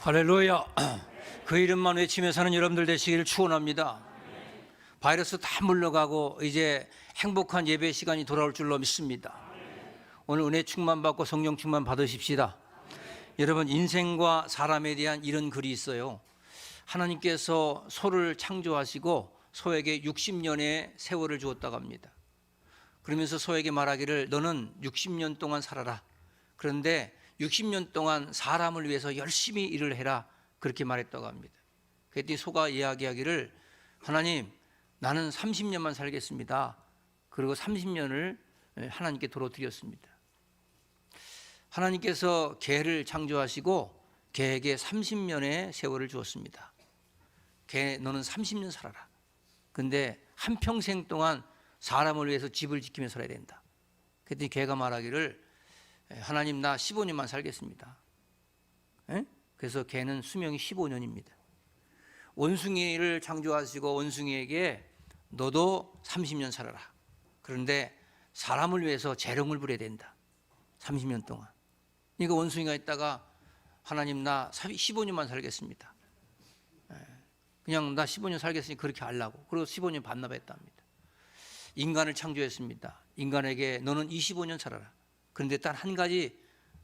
할렐루야. 그 이름만 외치며 사는 여러분들 되시기를 축원합니다. 바이러스 다 물러가고 이제 행복한 예배 시간이 돌아올 줄로 믿습니다. 오늘 은혜 충만 받고 성령 충만 받으십시다. 여러분, 인생과 사람에 대한 이런 글이 있어요. 하나님께서 소를 창조하시고 소에게 60년의 세월을 주었다고 합니다. 그러면서 소에게 말하기를 너는 60년 동안 살아라. 그런데 60년 동안 사람을 위해서 열심히 일을 해라. 그렇게 말했다고 합니다. 그랬더니 소가 이야기하기를 하나님, 나는 30년만 살겠습니다. 그리고 30년을 하나님께 도로드렸습니다. 하나님께서 개를 창조하시고 개에게 30년의 세월을 주었습니다. 개, 너는 30년 살아라. 근데 한평생 동안 사람을 위해서 집을 지키며 살아야 된다. 그랬더니 개가 말하기를 하나님, 나 15년만 살겠습니다. 에? 그래서 개는 수명이 15년입니다. 원숭이를 창조하시고 원숭이에게 너도 30년 살아라. 그런데 사람을 위해서 재롱을 부려야 된다. 30년 동안. 그러니까 원숭이가 있다가 하나님, 나 15년만 살겠습니다. 그냥 나 15년 살겠으니 그렇게 하려고. 그리고 15년 반납했다 합니다. 인간을 창조했습니다. 인간에게 너는 25년 살아라. 그런데 단 한 가지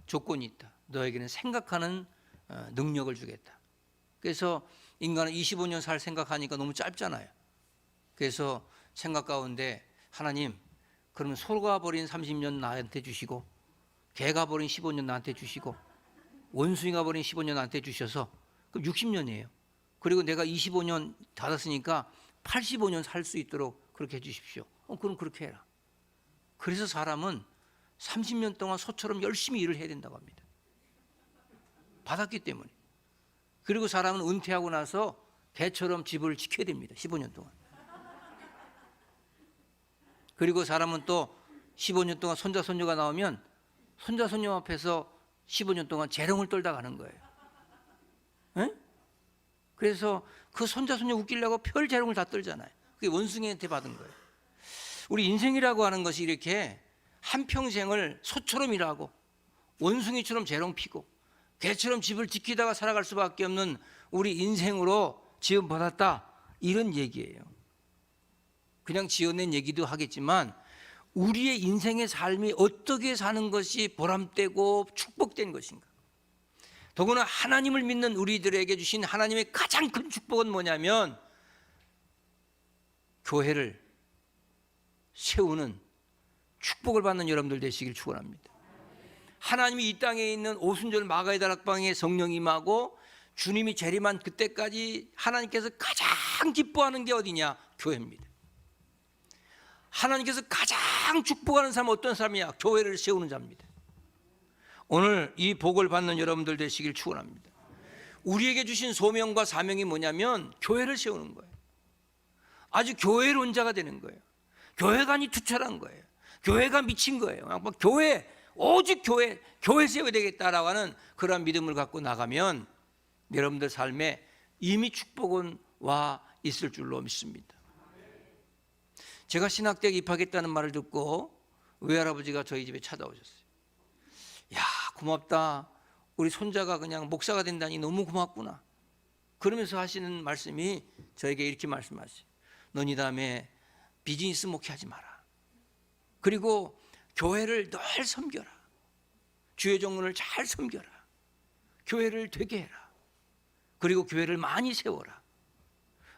조건이 있다. 너에게는 생각하는 능력을 주겠다. 그래서 인간은 25년 살 생각하니까 너무 짧잖아요. 그래서 생각 가운데 하나님, 그러면 소가 버린 30년 나한테 주시고 개가 버린 15년 나한테 주시고 원숭이가 버린 15년 나한테 주셔서 그럼 60년이에요. 그리고 내가 25년 받았으니까 85년 살 수 있도록 그렇게 해 주십시오. 그럼 그렇게 해라. 그래서 사람은 30년 동안 소처럼 열심히 일을 해야 된다고 합니다. 받았기 때문에. 그리고 사람은 은퇴하고 나서 개처럼 집을 지켜야 됩니다. 15년 동안. 그리고 사람은 또 15년 동안 손자 손녀가 나오면 손자 손녀 앞에서 15년 동안 재롱을 떨다 가는 거예요. 에? 그래서 그 손자 손녀 웃기려고 별 재롱을 다 떨잖아요. 그게 원숭이한테 받은 거예요. 우리 인생이라고 하는 것이 이렇게 한평생을 소처럼 일하고 원숭이처럼 재롱 피고 개처럼 집을 지키다가 살아갈 수밖에 없는 우리 인생으로 지음받았다, 이런 얘기예요. 그냥 지어낸 얘기도 하겠지만 우리의 인생의 삶이 어떻게 사는 것이 보람되고 축복된 것인가. 더구나 하나님을 믿는 우리들에게 주신 하나님의 가장 큰 축복은 뭐냐면 교회를 세우는 축복을 받는 여러분들 되시길 축원합니다. 하나님이 이 땅에 있는 오순절 마가의 다락방에 성령이 임하고 주님이 재림한 그때까지 하나님께서 가장 기뻐하는 게 어디냐? 교회입니다. 하나님께서 가장 축복하는 사람은 어떤 사람이냐? 교회를 세우는 자입니다. 오늘 이 복을 받는 여러분들 되시길 축원합니다. 우리에게 주신 소명과 사명이 뭐냐면 교회를 세우는 거예요. 아주 교회론자가 되는 거예요. 교회관이 투철한 거예요. 교회가 미친 거예요. 교회, 오직 교회 세워야 되겠다라고 하는 그런 믿음을 갖고 나가면 여러분들 삶에 이미 축복은 와 있을 줄로 믿습니다. 제가 신학대에 입학했다는 말을 듣고 외할아버지가 저희 집에 찾아오셨어요. 야, 고맙다. 우리 손자가 그냥 목사가 된다니 너무 고맙구나. 그러면서 하시는 말씀이 저에게 이렇게 말씀하세요. 넌 이 다음에 비즈니스 목회하지 마라. 그리고 교회를 늘 섬겨라. 주의 종문을 잘 섬겨라. 교회를 되게 해라. 그리고 교회를 많이 세워라.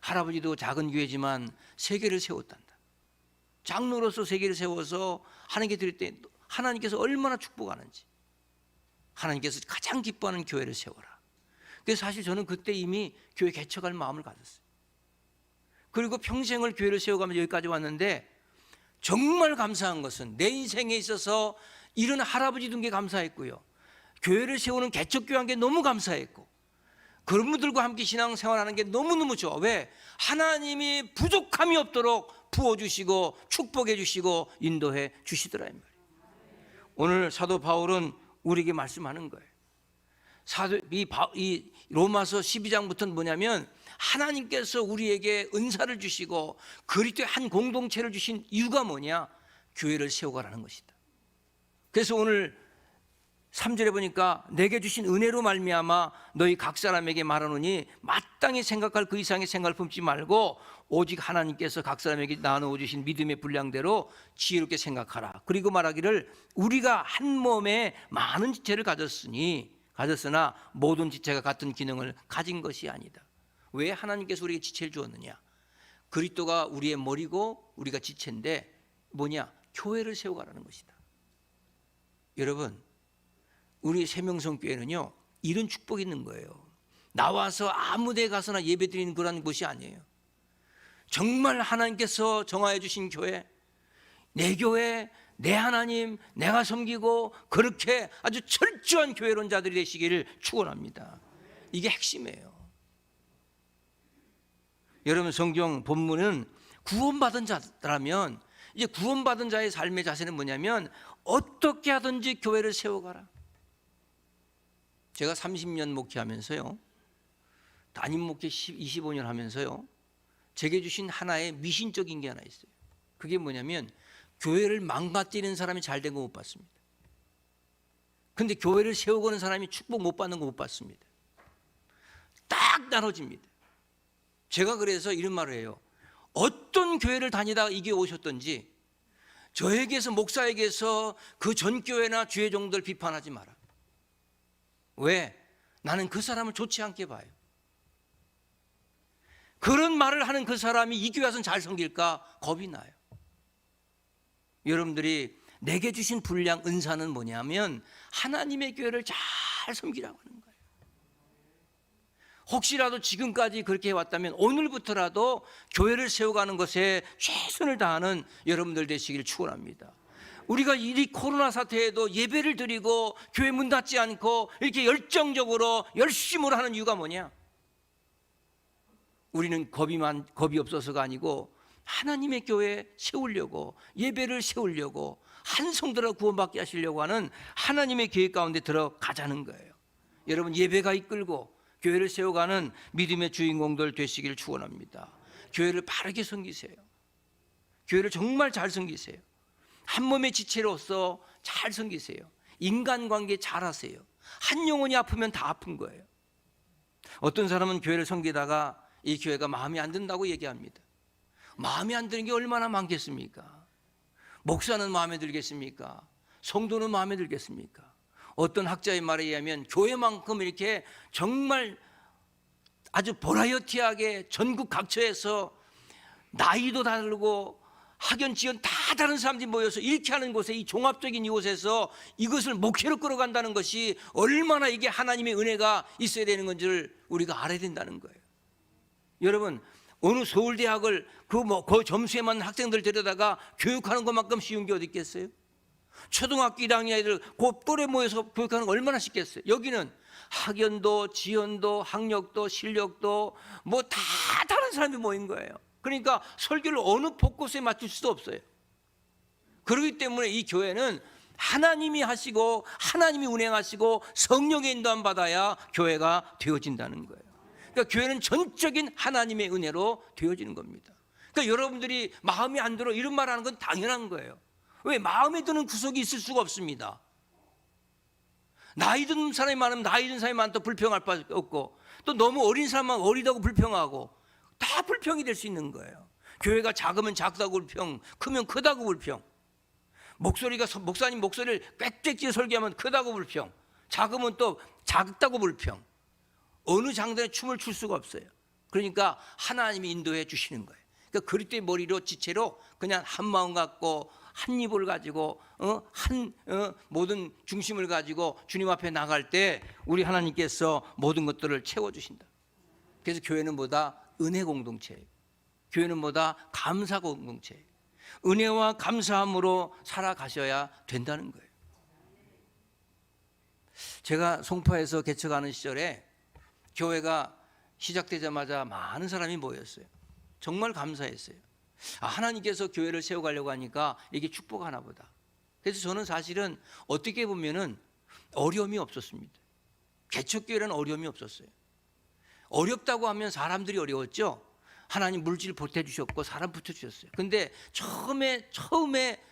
할아버지도 작은 교회지만 세계를 세웠단다. 장로로서 세계를 세워서 하나님께 드릴 때 하나님께서 얼마나 축복하는지, 하나님께서 가장 기뻐하는 교회를 세워라. 그래서 사실 저는 그때 이미 교회 개척할 마음을 가졌어요. 그리고 평생을 교회를 세워가면서 여기까지 왔는데 정말 감사한 것은 내 인생에 있어서 이런 할아버지 둔 게 감사했고요, 교회를 세우는 개척교회한 게 너무 감사했고, 그런 분들과 함께 신앙생활하는 게 너무너무 좋아. 왜? 하나님이 부족함이 없도록 부어주시고 축복해 주시고 인도해 주시더라 이 말이에요. 오늘 사도 바울은 우리에게 말씀하는 거예요. 이 로마서 12장부터는 뭐냐면 하나님께서 우리에게 은사를 주시고 그리스도의 한 공동체를 주신 이유가 뭐냐? 교회를 세워가라는 것이다. 그래서 오늘 3절에 보니까 내게 주신 은혜로 말미암아 너희 각 사람에게 말하노니 마땅히 생각할 그 이상의 생각을 품지 말고 오직 하나님께서 각 사람에게 나누어 주신 믿음의 분량대로 지혜롭게 생각하라. 그리고 말하기를 우리가 한 몸에 많은 지체를 가졌으나 모든 지체가 같은 기능을 가진 것이 아니다. 왜 하나님께서 우리에게 지체를 주었느냐? 그리스도가 우리의 머리고 우리가 지체인데 뭐냐? 교회를 세워가라는 것이다. 여러분, 우리 세명성교회는요 이런 축복이 있는 거예요. 나와서 아무 데 가서나 예배드리는 그런 곳이 아니에요. 정말 하나님께서 정하여 주신 교회, 내 교회, 내 하나님, 내가 섬기고 그렇게 아주 철저한 교회론 자들이 되시기를 축원합니다. 이게 핵심이에요. 여러분, 성경 본문은 구원받은 자라면 이제 구원받은 자의 삶의 자세는 뭐냐면 어떻게 하든지 교회를 세워가라. 제가 30년 목회하면서요, 담임 목회 25년 하면서요, 제게 주신 하나의 미신적인 게 하나 있어요. 그게 뭐냐면 교회를 망가뜨리는 사람이 잘된 거 못 봤습니다. 근데 교회를 세우고는 사람이 축복 못 받는 거 못 봤습니다. 딱 나눠집니다. 제가 그래서 이런 말을 해요. 어떤 교회를 다니다가 이게 오셨던지 저에게서, 목사에게서 그 전 교회나 주의 종들 비판하지 마라. 왜? 나는 그 사람을 좋지 않게 봐요. 그런 말을 하는 그 사람이 이 교회 와서는 잘 섬길까 겁이 나요. 여러분들이 내게 주신 분량, 은사는 뭐냐면 하나님의 교회를 잘 섬기라고 하는 거예요. 혹시라도 지금까지 그렇게 해왔다면 오늘부터라도 교회를 세워가는 것에 최선을 다하는 여러분들 되시기를 축원합니다. 우리가 이 코로나 사태에도 예배를 드리고 교회 문 닫지 않고 이렇게 열정적으로 열심으로 하는 이유가 뭐냐? 우리는 겁이 없어서가 아니고 하나님의 교회 세우려고, 예배를 세우려고, 한 성도라 구원받게 하시려고 하는 하나님의 계획 가운데 들어가자는 거예요. 여러분, 예배가 이끌고 교회를 세워가는 믿음의 주인공들 되시기를 축원합니다. 교회를 바르게 섬기세요. 교회를 정말 잘 섬기세요. 한 몸의 지체로서 잘 섬기세요. 인간관계 잘 하세요. 한 영혼이 아프면 다 아픈 거예요. 어떤 사람은 교회를 섬기다가 이 교회가 마음에 안 든다고 얘기합니다. 마음에 안 드는 게 얼마나 많겠습니까? 목사는 마음에 들겠습니까? 성도는 마음에 들겠습니까? 어떤 학자의 말에 의하면 교회만큼 이렇게 정말 아주 버라이어티하게 전국 각처에서 나이도 다르고 학연 지연 다 다른 사람들이 모여서 이렇게 하는 곳에, 이 종합적인 이곳에서 이것을 목회로 끌어간다는 것이 얼마나 이게 하나님의 은혜가 있어야 되는 건지를 우리가 알아야 된다는 거예요. 여러분, 어느 서울대학을 그 점수에 맞는 학생들 데려다가 교육하는 것만큼 쉬운 게 어디 있겠어요? 초등학교 1학년 애들 그 또래 모여서 교육하는 거 얼마나 쉽겠어요? 여기는 학연도, 지연도, 학력도, 실력도 뭐 다 다른 사람이 모인 거예요. 그러니까 설교를 어느 곳곳에 맞출 수도 없어요. 그렇기 때문에 이 교회는 하나님이 하시고 하나님이 운행하시고 성령의 인도함 받아야 교회가 되어진다는 거예요. 그러니까 교회는 전적인 하나님의 은혜로 되어지는 겁니다. 그러니까 여러분들이 마음에 안 들어 이런 말하는 건 당연한 거예요. 왜? 마음에 드는 구석이 있을 수가 없습니다. 나이 든 사람이 많으면 나이 든 사람이 많다고 불평할 바 없고, 또 너무 어린 사람만 어리다고 불평하고, 다 불평이 될 수 있는 거예요. 교회가 작으면 작다고 불평, 크면 크다고 불평, 목사님 목소리를 꽥꽥지 설교하면 크다고 불평, 작으면 또 작다고 불평, 어느 장단에 춤을 출 수가 없어요. 그러니까 하나님이 인도해 주시는 거예요. 그러니까 그리스도의 머리로 지체로 그냥 한 마음 갖고 한 입을 가지고 모든 중심을 가지고 주님 앞에 나갈 때 우리 하나님께서 모든 것들을 채워주신다. 그래서 교회는 뭐다? 은혜 공동체예요. 교회는 뭐다? 감사 공동체예요. 은혜와 감사함으로 살아가셔야 된다는 거예요. 제가 송파에서 개척하는 시절에 교회가 시작되자마자 많은 사람이 모였어요. 정말 감사했어요. 하나님께서 교회를 세워가려고 하니까 이게 축복하나 보다. 그래서 저는 사실은 어떻게 보면은 어려움이 없었습니다. 개척교회는 어려움이 없었어요. 어렵다고 하면 사람들이 어려웠죠. 하나님 물질 보태주셨고 사람 붙여주셨어요. 근데 처음에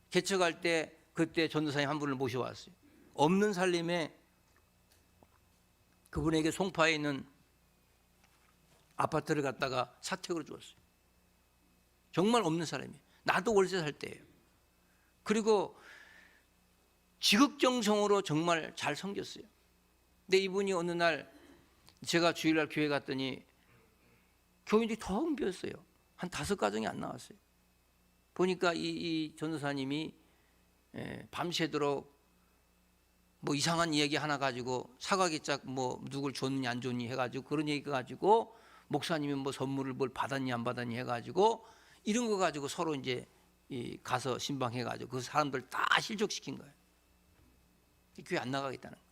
개척할 때 그때 전도사님 한 분을 모셔왔어요. 없는 살림에 그분에게 송파에 있는 아파트를 갖다가 사택으로 주었어요. 정말 없는 사람이에요. 나도 월세 살 때예요. 그리고 지극정성으로 정말 잘 섬겼어요. 근데 이분이 어느 날 제가 주일날 교회 갔더니 교인들이 텅 비었어요. 한 5가정이 안 나왔어요. 보니까 이 전도사님이 밤새도록 뭐 이상한 얘기 하나 가지고 사과기짝 뭐 누굴 줬느냐 안 줬니 해가지고 그런 얘기 가지고 목사님이 뭐 선물을 뭘 받았니 안 받았니 해가지고 이런 거 가지고 서로 이제 가서 신방해가지고 그 사람들 다 실족시킨 거예요. 교회 안 나가겠다는 거예요.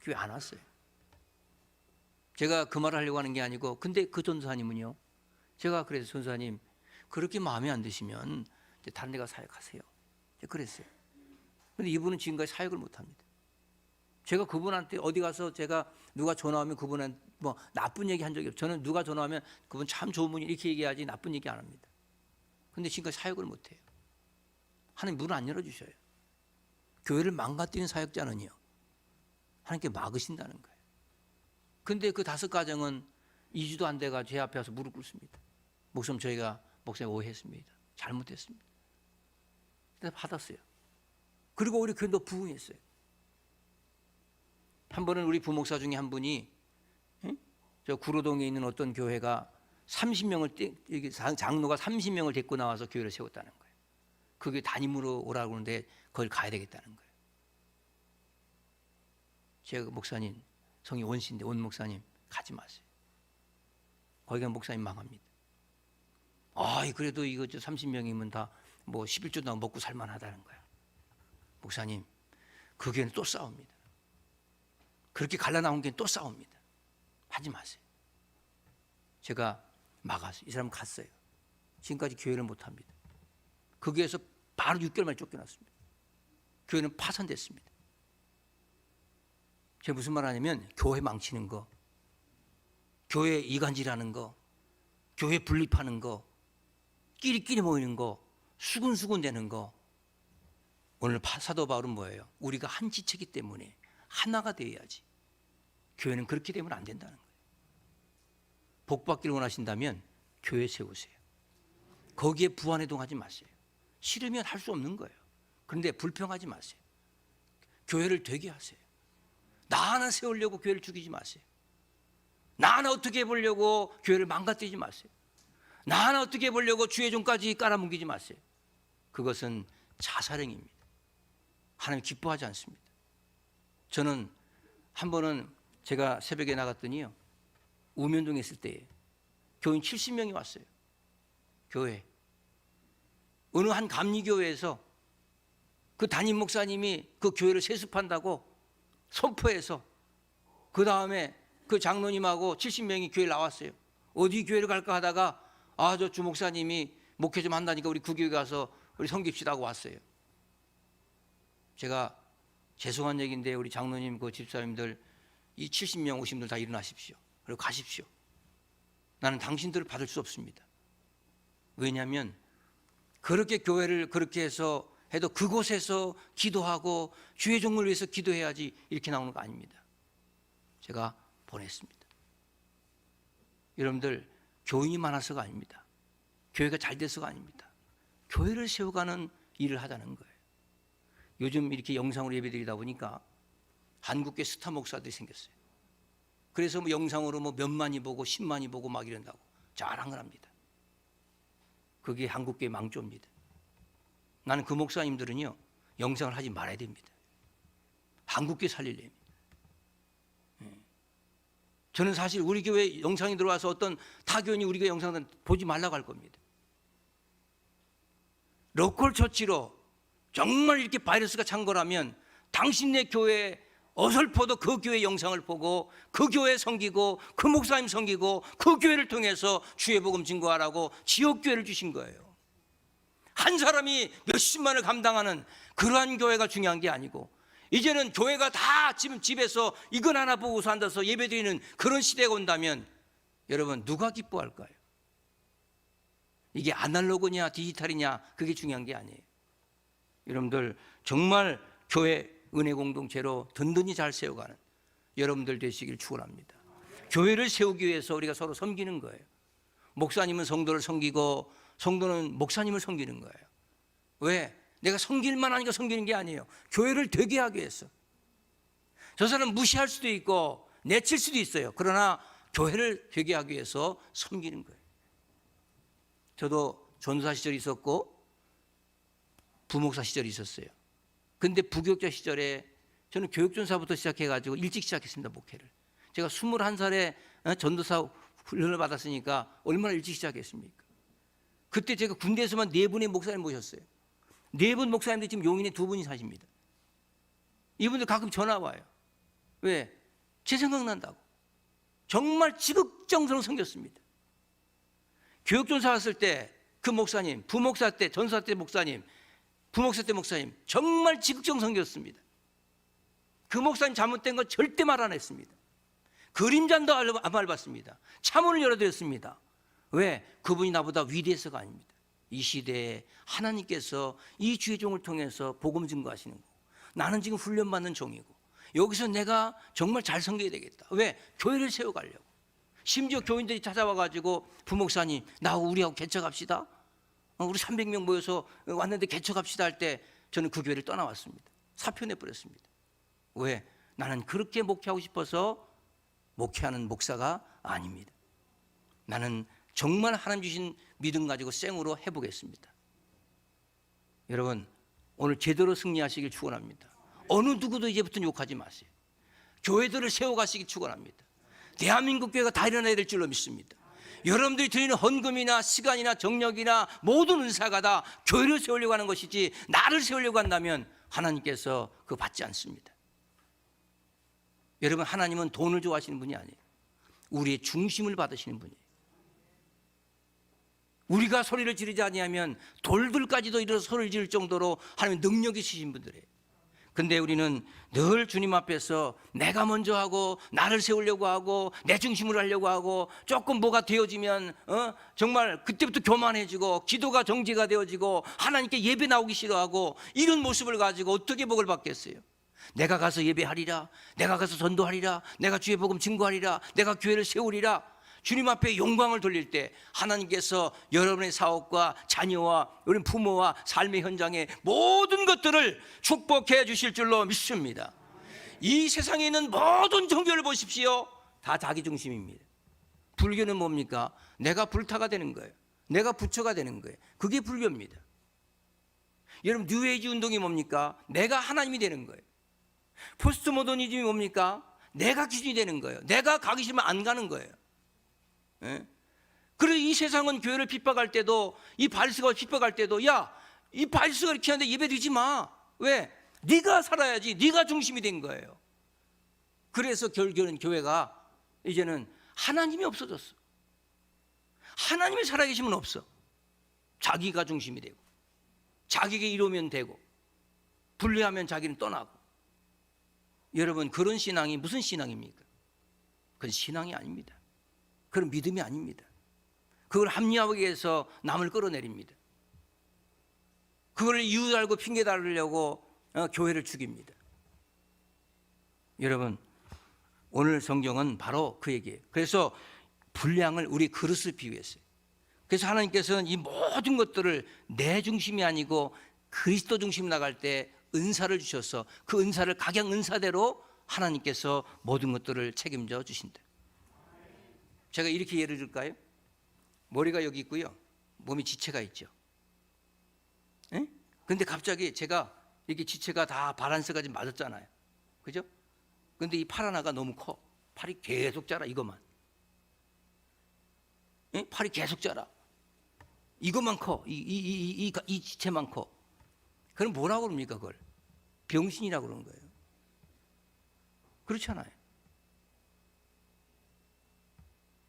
교회 안 왔어요. 제가 그 말을 하려고 하는 게 아니고, 근데 그 전도사님은요, 제가 그래서 전도사님 그렇게 마음에 안 드시면 이제 다른 데 가서 사역하세요. 그랬어요. 근데 이분은 지금까지 사역을 못 합니다. 제가 그분한테 어디 가서 제가 누가 전화 오면 그분한테 뭐 나쁜 얘기 한 적이 없어요. 저는 누가 전화 오면 그분 참 좋은 분이 이렇게 얘기하지 나쁜 얘기 안 합니다. 근데 지금까지 사역을 못 해요. 하나님 문을 안 열어주셔요. 교회를 망가뜨리는 사역자는요, 하나님께 막으신다는 거예요. 근데 그 5가정은 2주도 안 돼가 제 앞에 와서 무릎 꿇습니다. 목사님 저희가 목사님 오해했습니다. 잘못했습니다. 그래서 받았어요. 그리고 우리 교회도 부흥했어요. 한 번은 우리 부목사 중에 한 분이 저 구로동에 있는 어떤 교회가 30명을 장로가 30명을 데리고 나와서 교회를 세웠다는 거예요. 그게 담임으로 오라고 하는데 거길 가야 되겠다는 거예요. 제가 목사님 성이 원씨인데 원 목사님 가지 마세요. 거기가 목사님 망합니다. 그래도 이거 30명이면 다 뭐 11조나 먹고 살만하다는 거야. 목사님 그 교회는 또 싸웁니다. 그렇게 갈라나온 교회는 또 싸웁니다. 하지 마세요. 제가 막았어요. 이 사람 갔어요. 지금까지 교회를 못 합니다. 그 교회에서 바로 6개월 만에 쫓겨났습니다. 교회는 파산됐습니다. 제가 무슨 말 하냐면 교회 망치는 거, 교회 이간질하는 거, 교회 분립하는 거, 끼리끼리 모이는 거, 수군수군 되는 거. 오늘 사도 바울은 뭐예요? 우리가 한 지체이기 때문에 하나가 되어야지. 교회는 그렇게 되면 안 된다는 거예요. 복 받기를 원하신다면 교회 세우세요. 거기에 부안해동하지 마세요. 싫으면 할 수 없는 거예요. 그런데 불평하지 마세요. 교회를 되게 하세요. 나 하나 세우려고 교회를 죽이지 마세요. 나 하나 어떻게 해보려고 교회를 망가뜨리지 마세요. 나 하나 어떻게 해보려고 주의 종까지 깔아뭉개지 마세요. 그것은 자살행위입니다. 하나님 기뻐하지 않습니다. 저는 한 번은 제가 새벽에 나갔더니요, 우면동에 있을 때 교인 70명이 왔어요. 교회 어느 한 감리교회에서 그 담임 목사님이 그 교회를 세습한다고 선포해서 그 다음에 그 장로님하고 70명이 교회 나왔어요. 어디 교회를 갈까 하다가 저 주목사님이 목회 좀 한다니까 우리 그 교회 가서 우리 섬깁시다 하고 왔어요. 제가 죄송한 얘기인데 우리 장로님 그 집사님들 이 70명 오신 분들 다 일어나십시오. 그리고 가십시오. 나는 당신들을 받을 수 없습니다. 왜냐하면 그렇게 교회를 그렇게 해서 해도 그곳에서 기도하고 주의 종을 위해서 기도해야지 이렇게 나오는 거 아닙니다. 제가 보냈습니다. 여러분들 교인이 많아서가 아닙니다. 교회가 잘 돼서가 아닙니다. 교회를 세워가는 일을 하자는 거예요. 요즘 이렇게 영상으로 예배드리다 보니까 한국계 스타 목사들이 생겼어요. 그래서 뭐 영상으로 뭐 몇만이 보고 10만이 보고 막 이런다고 자랑을 합니다. 그게 한국교회 망조입니다. 나는 그 목사님들은요, 영상을 하지 말아야 됩니다. 한국교회 살리려면. 저는 사실 우리 교회 영상이 들어와서 어떤 타교인이 우리 교회 영상을 보지 말라고 할 겁니다. 로컬 처치로 정말 이렇게 바이러스가 찬 거라면 당신네 교회 어설퍼도 그 교회 영상을 보고 그 교회 섬기고 그 목사님 섬기고 그 교회를 통해서 주의 복음 증거하라고 지역교회를 주신 거예요. 한 사람이 몇십만을 감당하는 그러한 교회가 중요한 게 아니고, 이제는 교회가 다 지금 집에서 이건 하나 보고 산다서 예배드리는 그런 시대가 온다면 여러분 누가 기뻐할까요? 이게 아날로그냐 디지털이냐 그게 중요한 게 아니에요. 여러분들 정말 교회 은혜 공동체로 든든히 잘 세워가는 여러분들 되시길 축원합니다. 교회를 세우기 위해서 우리가 서로 섬기는 거예요. 목사님은 성도를 섬기고 성도는 목사님을 섬기는 거예요. 왜? 내가 섬길만 하니까 섬기는 게 아니에요. 교회를 되게 하기 위해서. 저 사람 무시할 수도 있고 내칠 수도 있어요. 그러나 교회를 되게 하기 위해서 섬기는 거예요. 저도 전도사 시절이 있었고 부목사 시절이 있었어요. 근데 부교육자 시절에 저는 교육전사부터 시작해가지고 일찍 시작했습니다. 목회를. 제가 21살에 전도사 훈련을 받았으니까 얼마나 일찍 시작했습니까? 그때 제가 군대에서만 4분의 목사님 모셨어요. 4분 목사님들 지금 용인에 2분이 사십니다. 이분들 가끔 전화 와요. 왜? 제 생각난다고. 정말 지극정성으로 섬겼습니다. 교육전사 왔을 때 그 목사님, 부목사 때, 전사 때 목사님, 부목사 때 목사님 정말 지극정 섬겼습니다. 그 목사님 잘못된 건 절대 말 안 했습니다. 그림잔도 안 밟았습니다. 차문을 열어드렸습니다. 왜? 그분이 나보다 위대해서가 아닙니다. 이 시대에 하나님께서 이 주의 종을 통해서 복음 증거하시는 거고, 나는 지금 훈련받는 종이고, 여기서 내가 정말 잘 섬겨야 되겠다. 왜? 교회를 세워가려고. 심지어 교인들이 찾아와가지고 부목사님 나하고 우리하고 개척합시다. 우리 300명 모여서 왔는데 개척합시다 할 때 저는 그 교회를 떠나왔습니다. 사표 내버렸습니다. 왜? 나는 그렇게 목회하고 싶어서 목회하는 목사가 아닙니다. 나는 정말 하나님 주신 믿음 가지고 생으로 해보겠습니다. 여러분 오늘 제대로 승리하시길 축원합니다. 어느 누구도 이제부터는 욕하지 마세요. 교회들을 세워가시길 축원합니다. 대한민국 교회가 다 일어나야 될 줄로 믿습니다. 여러분들이 드리는 헌금이나 시간이나 정력이나 모든 은사가 다 교회를 세우려고 하는 것이지 나를 세우려고 한다면 하나님께서 그거 받지 않습니다. 여러분 하나님은 돈을 좋아하시는 분이 아니에요. 우리의 중심을 받으시는 분이에요. 우리가 소리를 지르지 아니하면 돌들까지도 일어서 소리를 지를 정도로 하나님 능력이 있으신 분들이에요. 근데 우리는 늘 주님 앞에서 내가 먼저 하고 나를 세우려고 하고 내 중심으로 하려고 하고 조금 뭐가 되어지면 정말 그때부터 교만해지고 기도가 정지가 되어지고 하나님께 예배 나오기 싫어하고 이런 모습을 가지고 어떻게 복을 받겠어요? 내가 가서 예배하리라, 내가 가서 전도하리라, 내가 주의 복음 증거하리라, 내가 교회를 세우리라. 주님 앞에 영광을 돌릴 때 하나님께서 여러분의 사업과 자녀와 우리 부모와 삶의 현장에 모든 것들을 축복해 주실 줄로 믿습니다. 이 세상에 있는 모든 종교를 보십시오. 다 자기 중심입니다. 불교는 뭡니까? 내가 불타가 되는 거예요. 내가 부처가 되는 거예요. 그게 불교입니다. 여러분 뉴에이지 운동이 뭡니까? 내가 하나님이 되는 거예요. 포스트 모더니즘이 뭡니까? 내가 기준이 되는 거예요. 내가 가기 싫으면 안 가는 거예요. 예? 그래서 이 세상은 교회를 핍박할 때도 이 바리새가 핍박할 때도 야, 이 바리새가 이렇게 하는데 예배 드리지 마. 왜? 네가 살아야지. 네가 중심이 된 거예요. 그래서 결국은 교회가 이제는 하나님이 없어졌어. 하나님이 살아계시면 없어. 자기가 중심이 되고 자기가 이루면 되고 분리하면 자기는 떠나고. 여러분 그런 신앙이 무슨 신앙입니까? 그건 신앙이 아닙니다. 그런 믿음이 아닙니다. 그걸 합리화하기 위해서 남을 끌어내립니다. 그걸 이유 달고 핑계 달으려고 교회를 죽입니다. 여러분 오늘 성경은 바로 그 얘기예요. 그래서 분량을 우리 그릇을 비유했어요. 그래서 하나님께서는 이 모든 것들을 내 중심이 아니고 그리스도 중심 나갈 때 은사를 주셔서 그 은사를 각양 은사대로 하나님께서 모든 것들을 책임져 주신다. 제가 이렇게 예를 들까요? 머리가 여기 있고요. 몸이 지체가 있죠. 근데 갑자기 제가 이렇게 지체가 다 바란스가 좀 맞았잖아요. 그죠? 근데 이 팔 하나가 너무 커. 팔이 계속 자라 이것만. 팔이 계속 자라. 이것만 커. 이 지체만 커. 그럼 뭐라고 그럽니까 그걸? 병신이라고 그러는 거예요. 그렇잖아요.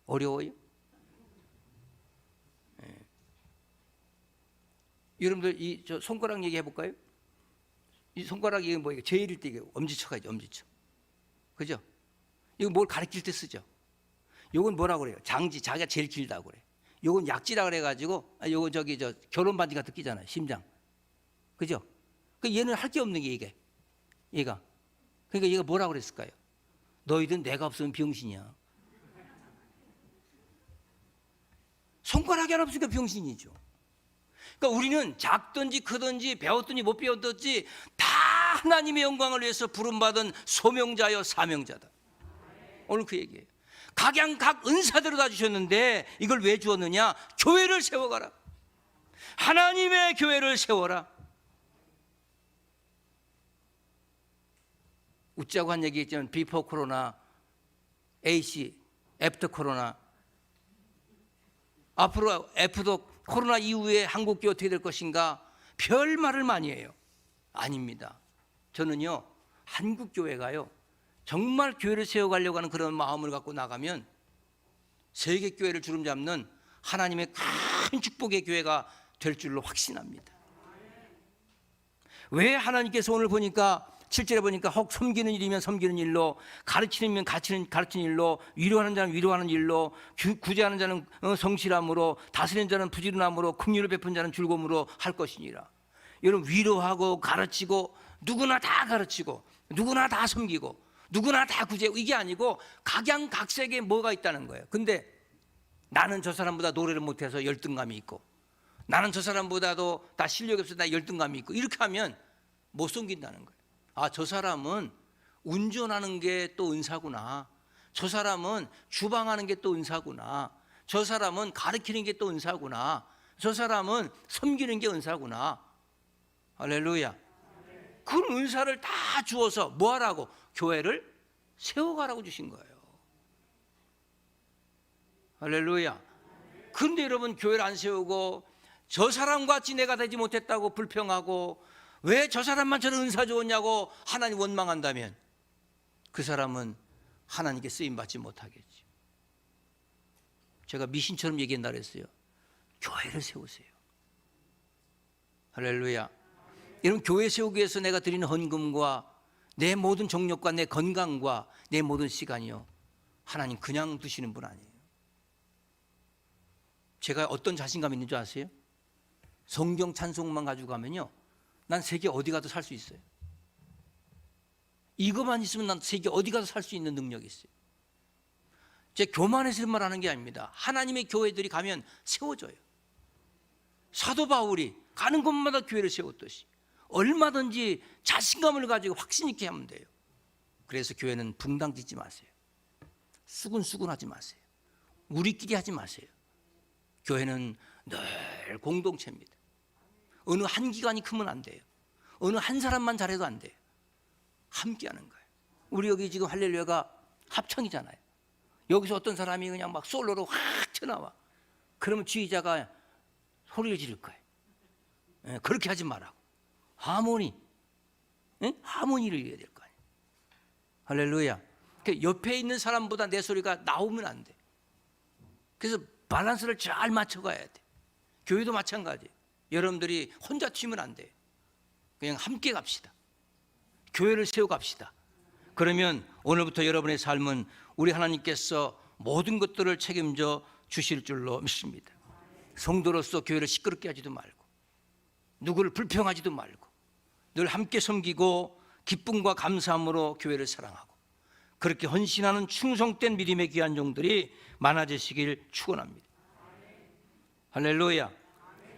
어려워요? 네. 여러분들 저 손가락 얘기해 볼까요? 이 손가락 이게 뭐예요? 제일일 때 이게 엄지척 하죠, 엄지척. 그죠? 이거 뭘 가리킬 때 쓰죠. 요건 뭐라고 그래요? 장지, 자기가 제일 길다고 그래. 요건 약지라 그래가지고, 요거 저기 결혼 반지 같은 끼잖아요, 심장. 그죠? 그 얘는 할 게 없는 게 이게. 얘가. 그러니까 얘가 뭐라고 그랬을까요? 너희들은 내가 없으면 병신이야. 손가락이 하나 없으니까 병신이죠. 그러니까 우리는 작든지 크든지 배웠든지 못 배웠든지 다 하나님의 영광을 위해서 부름받은 소명자여 사명자다. 오늘 그 얘기예요. 각양 각 은사대로 다 주셨는데 이걸 왜 주었느냐? 교회를 세워가라. 하나님의 교회를 세워라. 웃자고 한 얘기 있지만 비포 코로나, AC, 애프터 코로나. 앞으로 애프터 코로나 이후에 한국교회 어떻게 될 것인가? 별 말을 많이 해요. 아닙니다. 저는요, 한국교회가요, 정말 교회를 세워가려고 하는 그런 마음을 갖고 나가면 세계교회를 주름잡는 하나님의 큰 축복의 교회가 될 줄로 확신합니다. 왜 하나님께서 오늘 보니까 7절에 보니까 혹 섬기는 일이면 섬기는 일로, 가르치는 일이면 가르치는 일로, 위로하는 자는 위로하는 일로, 구제하는 자는 성실함으로, 다스리는 자는 부지런함으로, 긍휼을 베푼 자는 즐거움으로 할 것이니라. 여러분, 위로하고 가르치고 누구나 다 가르치고 누구나 다 섬기고 누구나 다 구제하고 이게 아니고 각양각색에 뭐가 있다는 거예요. 근데 나는 저 사람보다 노래를 못해서 열등감이 있고, 나는 저 사람보다도 다 실력이 없어서 나 열등감이 있고, 이렇게 하면 못 섬긴다는 거예요. 아, 저 사람은 운전하는 게 또 은사구나. 저 사람은 주방하는 게 또 은사구나. 저 사람은 가르치는 게 또 은사구나. 저 사람은 섬기는 게 은사구나. 할렐루야. 그 은사를 다 주어서 뭐 하라고? 교회를 세워가라고 주신 거예요. 할렐루야. 그런데 여러분, 교회를 안 세우고 저 사람같이 내가 되지 못했다고 불평하고 왜 저 사람만 저런 은사 주었냐고 하나님 원망한다면 그 사람은 하나님께 쓰임받지 못하겠지. 제가 미신처럼 얘기한다 그랬어요. 교회를 세우세요. 할렐루야. 여러분, 교회 세우기 위해서 내가 드리는 헌금과 내 모든 정력과 내 건강과 내 모든 시간이요, 하나님 그냥 두시는 분 아니에요. 제가 어떤 자신감이 있는 줄 아세요? 성경 찬송만 가지고 가면요, 난 세계 어디 가도 살 수 있어요. 이거만 있으면 난 세계 어디 가도 살 수 있는 능력이 있어요. 제 교만해서 말하는 게 아닙니다. 하나님의 교회들이 가면 세워져요. 사도 바울이 가는 곳마다 교회를 세웠듯이 얼마든지 자신감을 가지고 확신 있게 하면 돼요. 그래서 교회는 붕당 짓지 마세요. 수군수군하지 마세요. 우리끼리 하지 마세요. 교회는 늘 공동체입니다. 어느 한 기관이 크면 안 돼요. 어느 한 사람만 잘해도 안 돼요. 함께 하는 거예요. 우리 여기 지금 할렐루야가 합창이잖아요. 여기서 어떤 사람이 그냥 막 솔로로 확 튀어나와. 그러면 지휘자가 소리를 지를 거예요. 그렇게 하지 말라고. 하모니, 하모니를 이어야 될 거 아니에요. 할렐루야. 옆에 있는 사람보다 내 소리가 나오면 안 돼. 그래서 밸런스를 잘 맞춰가야 돼. 교회도 마찬가지예요. 여러분들이 혼자 튀면 안 돼요. 그냥 함께 갑시다. 교회를 세워갑시다. 그러면 오늘부터 여러분의 삶은 우리 하나님께서 모든 것들을 책임져 주실 줄로 믿습니다. 성도로서 교회를 시끄럽게 하지도 말고 누구를 불평하지도 말고 늘 함께 섬기고 기쁨과 감사함으로 교회를 사랑하고 그렇게 헌신하는 충성된 믿음의 귀한 종들이 많아지시길 축원합니다. 할렐루야.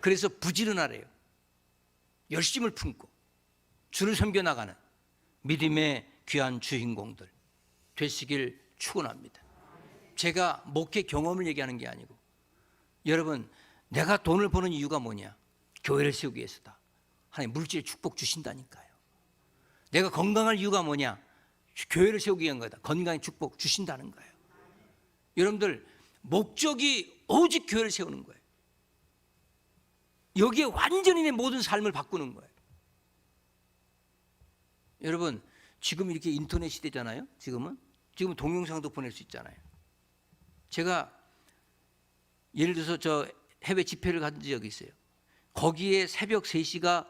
그래서 부지런하래요. 열심을 품고 주를 섬겨나가는 믿음의 귀한 주인공들 되시길 축원합니다. 제가 목회 경험을 얘기하는 게 아니고, 여러분, 내가 돈을 버는 이유가 뭐냐? 교회를 세우기 위해서다. 하나님 물질의 축복 주신다니까요. 내가 건강할 이유가 뭐냐? 교회를 세우기 위한 거다. 건강의 축복 주신다는 거예요. 여러분들, 목적이 오직 교회를 세우는 거예요. 여기에 완전히 내 모든 삶을 바꾸는 거예요. 여러분, 지금 이렇게 인터넷 시대잖아요. 지금 동영상도 보낼 수 있잖아요. 제가 예를 들어서 저 해외 집회를 간 적이 있어요. 거기에 새벽 3시가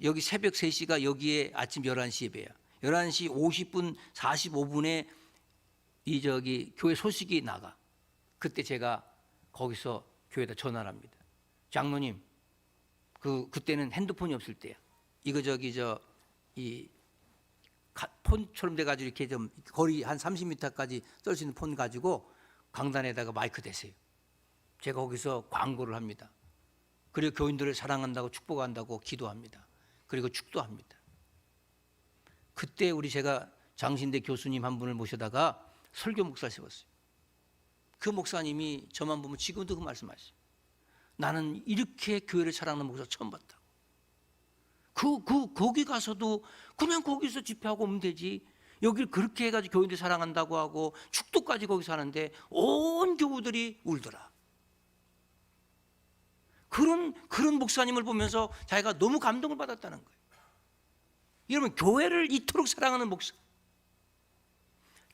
여기 새벽 3시가 여기에 아침 11시에 봬요. 11시 50분 45분에 이 저기 교회 소식이 나가. 그때 제가 거기서 교회에다 전화를 합니다. 장로님, 그때는 핸드폰이 없을 때야. 이거 저기 이 폰처럼 돼가지고 이렇게 좀 거리 한 30m까지 쏠 수 있는 폰 가지고 강단에다가 마이크 대세요. 제가 거기서 광고를 합니다. 그리고 교인들을 사랑한다고 축복한다고 기도합니다. 그리고 축도합니다. 그때 제가 장신대 교수님 한 분을 모셔다가 설교 목사를 세웠어요. 그 목사님이 저만 보면 지금도 그 말씀하시죠. 나는 이렇게 교회를 사랑하는 목사 처음 봤다고. 거기 가서도 그냥 거기서 집회하고 오면 되지. 여길 그렇게 해가지고 교인들 사랑한다고 하고 축도까지 거기서 하는데 온 교우들이 울더라. 그런 목사님을 보면서 자기가 너무 감동을 받았다는 거예요. 여러분, 교회를 이토록 사랑하는 목사,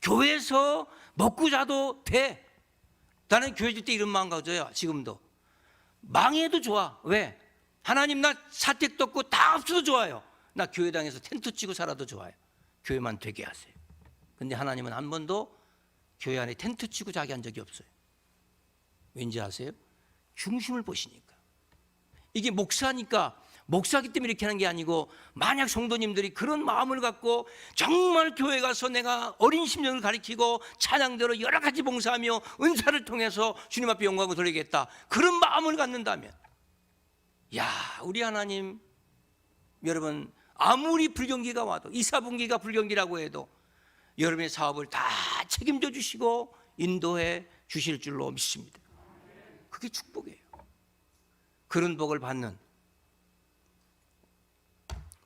교회에서 먹고 자도 돼. 나는 교회 줄 때 이런 마음 가져요. 지금도 망해도 좋아. 왜? 하나님 나 사택도 없고 다 없어도 좋아요. 나 교회당에서 텐트 치고 살아도 좋아요. 교회만 되게 하세요. 근데 하나님은 한 번도 교회 안에 텐트 치고 자기 한 적이 없어요. 왠지 아세요? 중심을 보시니까. 이게 목사니까, 목사기 때문에 이렇게 하는 게 아니고, 만약 성도님들이 그런 마음을 갖고 정말 교회 가서 내가 어린 심령을 가리키고 찬양대로 여러 가지 봉사하며 은사를 통해서 주님 앞에 영광을 돌리겠다, 그런 마음을 갖는다면, 야, 우리 하나님, 여러분, 아무리 불경기가 와도, 이사분기가 불경기라고 해도 여러분의 사업을 다 책임져 주시고 인도해 주실 줄로 믿습니다. 그게 축복이에요. 그런 복을 받는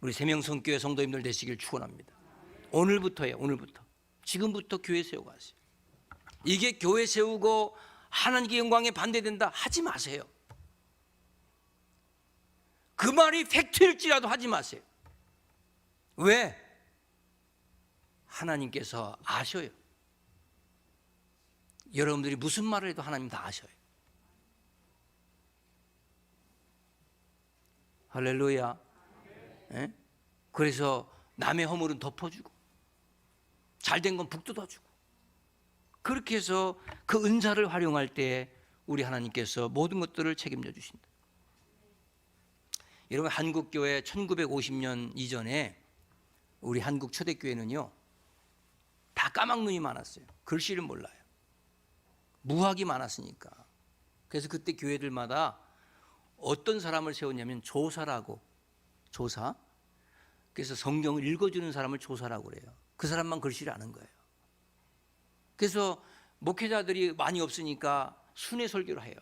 우리 세명성교회 성도님들 되시길 축원합니다. 오늘부터예요. 오늘부터, 지금부터 교회 세워가세요. 이게 교회 세우고 하나님께 영광에 반대된다 하지 마세요. 그 말이 팩트일지라도 하지 마세요. 왜? 하나님께서 아셔요. 여러분들이 무슨 말을 해도 하나님 다 아셔요. 할렐루야. 예? 그래서 남의 허물은 덮어주고 잘된 건 북돋아주고, 그렇게 해서 그 은사를 활용할 때 우리 하나님께서 모든 것들을 책임져 주신다. 여러분, 한국교회 1950년 이전에 우리 한국 초대교회는요, 다 까막눈이 많았어요. 글씨를 몰라요. 무학이 많았으니까. 그래서 그때 교회들마다 어떤 사람을 세웠냐면 조사라고, 조사. 그래서 성경을 읽어주는 사람을 조사라고 그래요. 그 사람만 글씨를 아는 거예요. 그래서 목회자들이 많이 없으니까 순회 설교를 해요.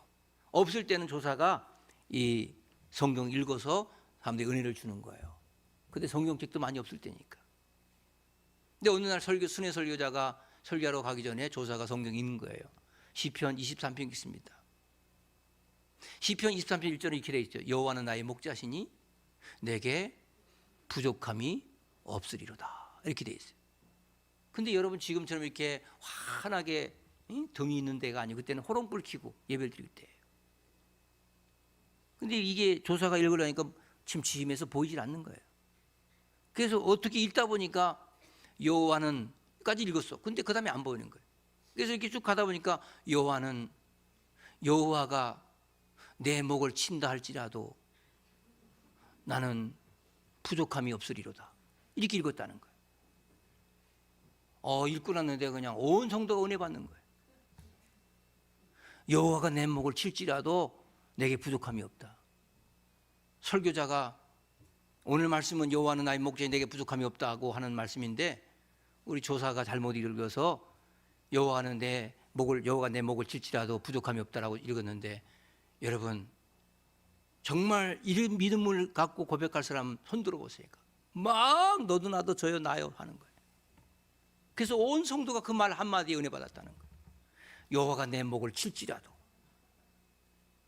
없을 때는 조사가 이 성경 읽어서 사람들이 은혜를 주는 거예요. 근데 성경책도 많이 없을 때니까. 근데 어느 날 순회 설교자가 설교하러 가기 전에 조사가 성경 읽는 거예요. 시편 23편 읽습니다. 시편 23편 1절에 이렇게 되어 있죠. 여호와는 나의 목자시니 내게 부족함이 없으리로다, 이렇게 되어 있어요. 근데 여러분, 지금처럼 이렇게 환하게 등이 있는 데가 아니고 그때는 호롱불 켜고 예배를 드릴 때예요. 근데 이게 조사가 읽으려니까 침침해서 보이질 않는 거예요. 그래서 어떻게 읽다 보니까 여호와는 까지 읽었어. 근데 그 다음에 안 보이는 거예요. 그래서 이렇게 쭉 가다 보니까 여호와가 내 목을 친다 할지라도 나는 부족함이 없으리로다, 이렇게 읽었다는 거예요. 읽고 났는데 그냥 온 성도가 은혜 받는 거예요. 여호와가 내 목을 칠지라도 내게 부족함이 없다. 설교자가 오늘 말씀은 여호와는 나의 목자니 내게 부족함이 없다고 하는 말씀인데, 우리 조사가 잘못 읽어서 여호와가 내 목을 칠지라도 부족함이 없다라고 읽었는데, 여러분, 정말 이런 믿음을 갖고 고백할 사람 손 들어보세요. 막 너도 나도 저요 나요 하는 거예요. 그래서 온 성도가 그 말 한마디에 은혜 받았다는 거예요. 여호와가 내 목을 칠지라도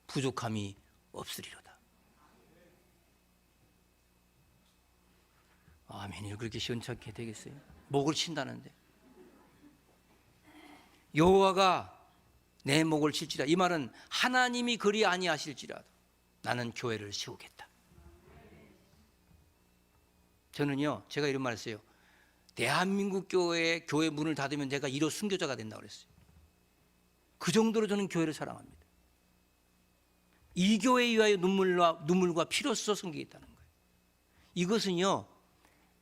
부족함이 없으리로다. 아멘이 그렇게 시원찮게 되겠어요? 목을 친다는데, 여호와가 내 목을 칠지라, 이 말은 하나님이 그리 아니하실지라도 나는 교회를 세우겠다. 저는요, 제가 이런 말 했어요. 대한민국 교회 문을 닫으면 내가 1호 순교자가 된다고 그랬어요. 그 정도로 저는 교회를 사랑합니다. 이 교회에 위하여 눈물과 피로써 섬기겠다는 거예요. 이것은요,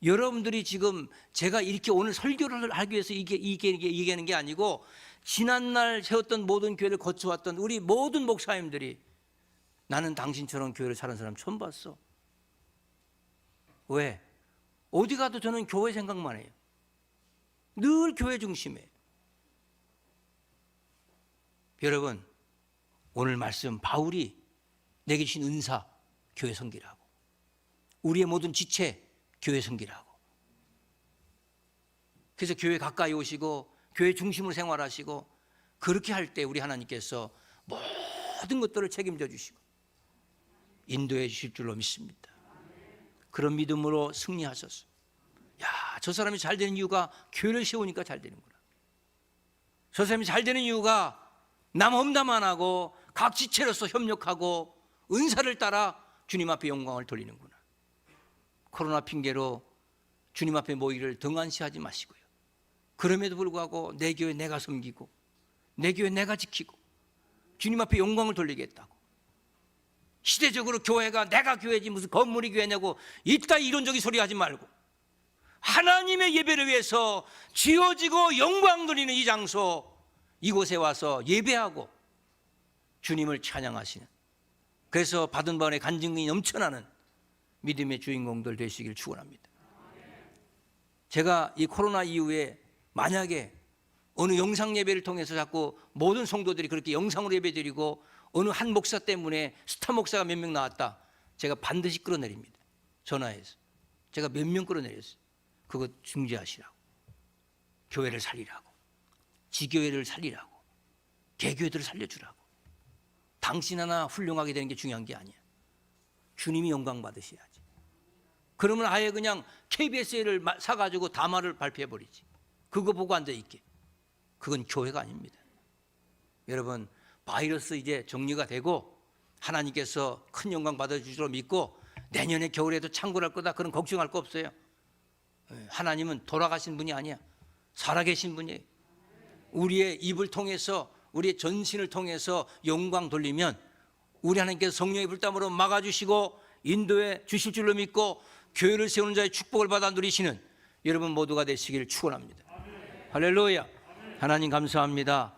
여러분들이 지금 제가 이렇게 오늘 설교를 하기 위해서 얘기하는 게 아니고 지난날 세웠던 모든 교회를 거쳐왔던 우리 모든 목사님들이 나는 당신처럼 교회를 사는 사람 처음 봤어. 왜? 어디 가도 저는 교회 생각만 해요. 늘 교회 중심에. 여러분, 오늘 말씀 바울이 내게 주신 은사 교회 섬기라고, 우리의 모든 지체 교회 섬기라고. 그래서 교회 가까이 오시고 교회 중심으로 생활하시고, 그렇게 할 때 우리 하나님께서 모든 것들을 책임져 주시고 인도해 주실 줄로 믿습니다. 그런 믿음으로 승리하셔서, 야, 저 사람이 잘 되는 이유가 교회를 세우니까 잘 되는구나. 저 사람이 잘 되는 이유가 남 험담 안 하고 각 지체로서 협력하고 은사를 따라 주님 앞에 영광을 돌리는구나. 코로나 핑계로 주님 앞에 모이기를 등한시하지 마시고요. 그럼에도 불구하고 내 교회 내가 섬기고 내 교회 내가 지키고 주님 앞에 영광을 돌리겠다고. 시대적으로 교회가 내가 교회지 무슨 건물이 교회냐고 이따 이론적인 소리 하지 말고, 하나님의 예배를 위해서 지어지고 영광 돌리는 이 장소, 이곳에 와서 예배하고 주님을 찬양하시는, 그래서 받은 바의 간증이 넘쳐나는 믿음의 주인공들 되시길 축원합니다. 제가 이 코로나 이후에 만약에 어느 영상 예배를 통해서 자꾸 모든 성도들이 그렇게 영상으로 예배드리고 어느 한 목사 때문에 스타 목사가 몇 명 나왔다, 제가 반드시 끌어내립니다. 전화해서 제가 몇 명 끌어내렸어요. 그거 중지하시라고, 교회를 살리라고, 지교회를 살리라고, 개교회들을 살려주라고. 당신 하나 훌륭하게 되는 게 중요한 게 아니야. 주님이 영광 받으셔야지. 그러면 아예 그냥 KBS를 사가지고 담화를 발표해버리지. 그거 보고 앉아있게. 그건 교회가 아닙니다. 여러분, 바이러스 이제 정리가 되고 하나님께서 큰 영광 받아주실 줄 믿고 내년에 겨울에도 창궐할 거다, 그런 걱정할 거 없어요. 하나님은 돌아가신 분이 아니야. 살아계신 분이에요. 우리의 입을 통해서, 우리의 전신을 통해서 영광 돌리면 우리 하나님께서 성령의 불담으로 막아주시고 인도해 주실 줄로 믿고 교회를 세우는 자의 축복을 받아 누리시는 여러분 모두가 되시길 축원합니다. 할렐루야. 하나님 감사합니다.